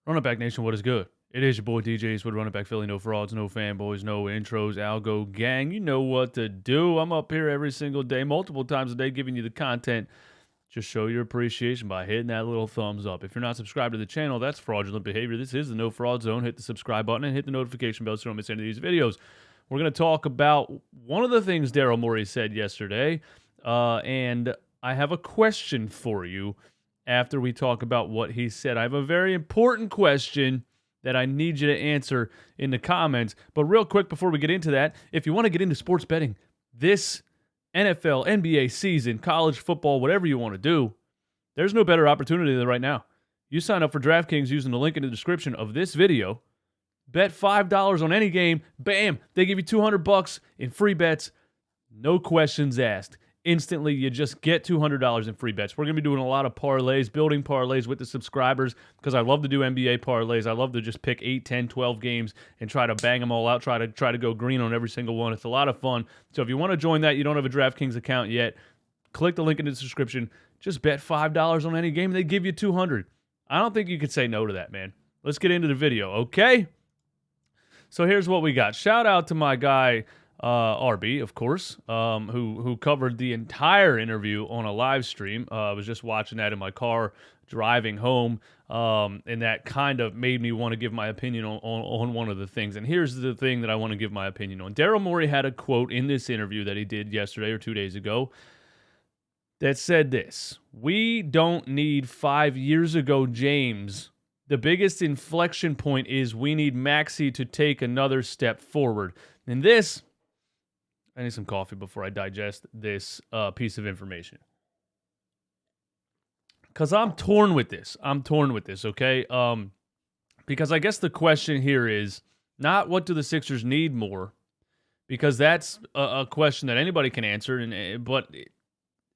Running Back Nation, what is good? It is your boy DJs with Running Back Philly. No frauds, no fanboys, no intros. Algo gang, you know what to do. I'm up here every single day, multiple times a day, giving you the content. Just show your appreciation by hitting that little thumbs up. If you're not subscribed to the channel, that's fraudulent behavior. This is the No Fraud Zone. Hit the subscribe button and hit the notification bell so you don't miss any of these videos. We're going to talk about one of the things Daryl Morey said yesterday, and I have a question for you after we talk about what he said. I have a very important question that I need you to answer in the comments. But real quick, before we get into that, if you want to get into sports betting this NFL, NBA season, college football, whatever you want to do, there's no better opportunity than right now. You sign up for DraftKings using the link in the description of this video. Bet $5 on any game. Bam! They give you $200 in free bets. No questions asked. Instantly, you just get $200 in free bets. We're going to be doing a lot of parlays, building parlays with the subscribers because I love to do NBA parlays. I love to just pick 8, 10, 12 games and try to bang them all out, try to go green on every single one. It's a lot of fun. So if you want to join that, you don't have a DraftKings account yet, click the link in the description. Just bet $5 on any game. They give you $200. I don't think you could say no to that, man. Let's get into the video, okay? So here's what we got. Shout out to my guy, RB, of course, who covered the entire interview on a live stream. I was just watching that in my car driving home, and that kind of made me want to give my opinion on one of the things. And here's the thing that I want to give my opinion on. Daryl Morey had a quote in this interview that he did yesterday or 2 days ago that said this: "We don't need 5 years ago James. The biggest inflection point is we need Maxey to take another step forward." And this, I need some coffee before I digest this piece of information. Because I'm torn with this. Okay? Because I guess the question here is not what do the Sixers need more, because that's a question that anybody can answer, but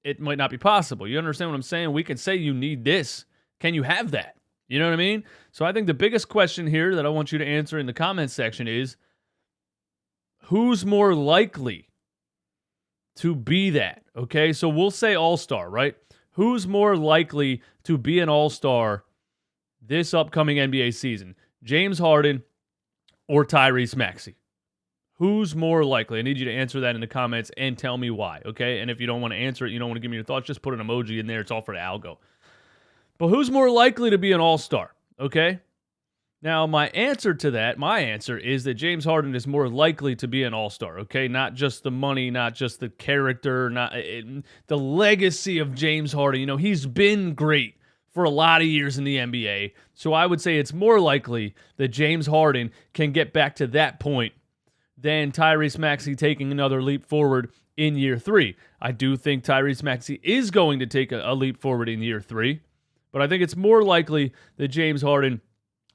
it might not be possible. You understand what I'm saying? We can say you need this. Can you have that? You know what I mean? So I think the biggest question here that I want you to answer in the comments section is, who's more likely to be that? Okay, so we'll say all-star, right? Who's more likely to be an all-star this upcoming NBA season? James Harden or Tyrese Maxey? Who's more likely? I need you to answer that in the comments and tell me why, okay? And if you don't want to answer it, you don't want to give me your thoughts, just put an emoji in there. It's all for the algo. But who's more likely to be an all-star, okay? Now, my answer is that James Harden is more likely to be an all-star, okay? Not just the money, not just the character, the legacy of James Harden. You know, he's been great for a lot of years in the NBA. So I would say it's more likely that James Harden can get back to that point than Tyrese Maxey taking another leap forward in year 3. I do think Tyrese Maxey is going to take a leap forward in year 3. But I think it's more likely that James Harden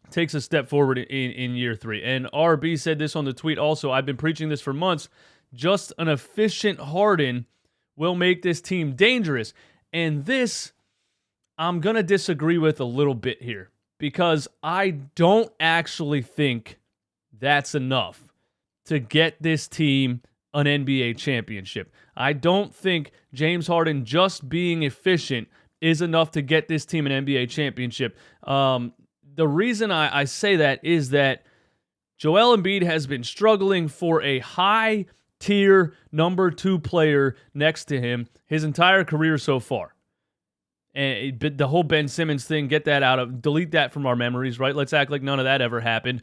takes a step forward in year 3. And RB said this on the tweet also. I've been preaching this for months. Just an efficient Harden will make this team dangerous. And this, I'm going to disagree with a little bit here, because I don't actually think that's enough to get this team an NBA championship. I don't think James Harden just being efficient is enough to get this team an NBA championship. The reason I say that is that Joel Embiid has been struggling for a high-tier number 2 player next to him his entire career so far. And the whole Ben Simmons thing, delete that from our memories, right? Let's act like none of that ever happened.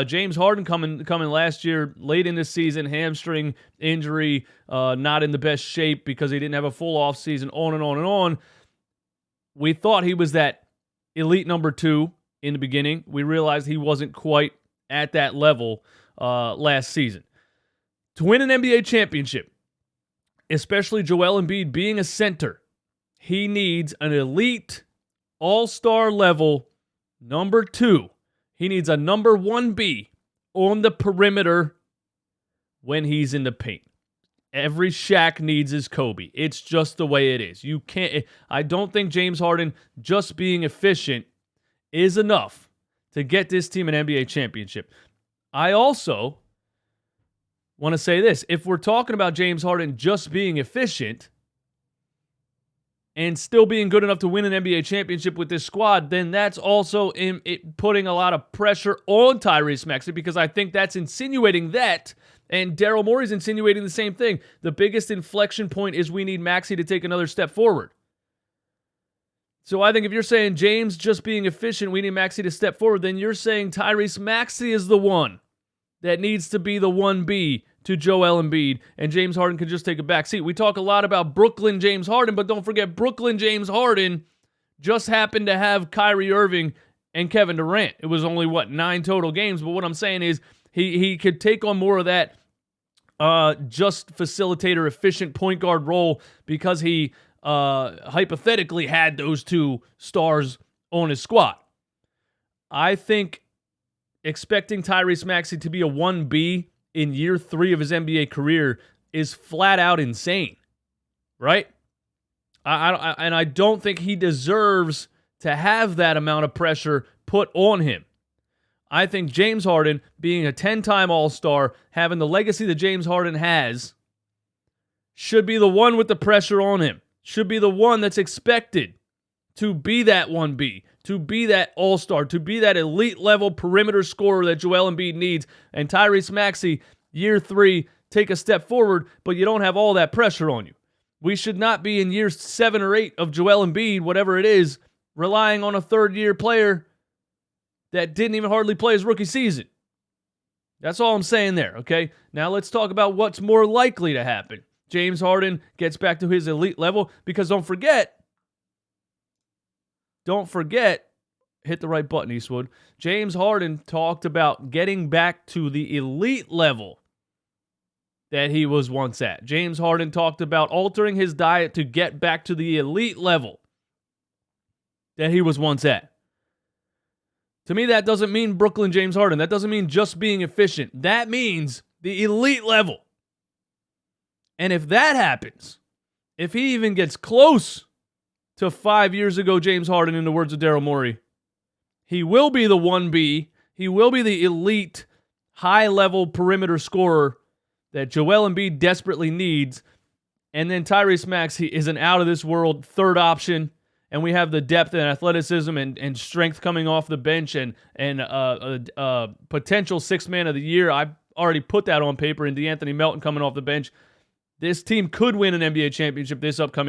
James Harden coming last year, late in the season, hamstring injury, not in the best shape because he didn't have a full offseason, on and on and on. We thought he was that elite number 2 in the beginning. We realized he wasn't quite at that level last season. To win an NBA championship, especially Joel Embiid being a center, he needs an elite all-star level number 2. He needs a number 1B on the perimeter when he's in the paint. Every Shaq needs his Kobe. It's just the way it is. I don't think James Harden just being efficient is enough to get this team an NBA championship. I also want to say this. If we're talking about James Harden just being efficient, and still being good enough to win an NBA championship with this squad, then that's also putting a lot of pressure on Tyrese Maxey, because I think that's insinuating that, and Daryl Morey's insinuating the same thing. The biggest inflection point is we need Maxey to take another step forward. So I think if you're saying James just being efficient, we need Maxey to step forward, then you're saying Tyrese Maxey is the one that needs to be the 1B to Joel Embiid, and James Harden could just take a back seat. We talk a lot about Brooklyn James Harden, but don't forget Brooklyn James Harden just happened to have Kyrie Irving and Kevin Durant. It was only, 9 total games, but what I'm saying is he could take on more of that just facilitator, efficient point guard role because he hypothetically had those 2 stars on his squad. I think expecting Tyrese Maxey to be a 1B in year 3 of his NBA career is flat out insane, right? I don't think he deserves to have that amount of pressure put on him. I think James Harden, being a 10-time All-Star, having the legacy that James Harden has, should be the one with the pressure on him, should be the one that's expected to be that 1B, to be that all-star, to be that elite-level perimeter scorer that Joel Embiid needs. And Tyrese Maxey, year 3, take a step forward, but you don't have all that pressure on you. We should not be in years 7 or 8 of Joel Embiid, whatever it is, relying on a third-year player that didn't even hardly play his rookie season. That's all I'm saying there, okay? Now let's talk about what's more likely to happen. James Harden gets back to his elite level, because don't forget, hit the right button, Eastwood. James Harden talked about getting back to the elite level that he was once at. James Harden talked about altering his diet to get back to the elite level that he was once at. To me, that doesn't mean Brooklyn James Harden. That doesn't mean just being efficient. That means the elite level. And if that happens, if he even gets close to 5 years ago James Harden, in the words of Daryl Morey, he will be the 1B. He will be the elite, high-level perimeter scorer that Joel Embiid desperately needs. And then Tyrese Maxey is an out-of-this-world third option. And we have the depth and athleticism and strength coming off the bench and potential 6th man of the year. I already put that on paper in DeAnthony Melton coming off the bench. This team could win an NBA championship this upcoming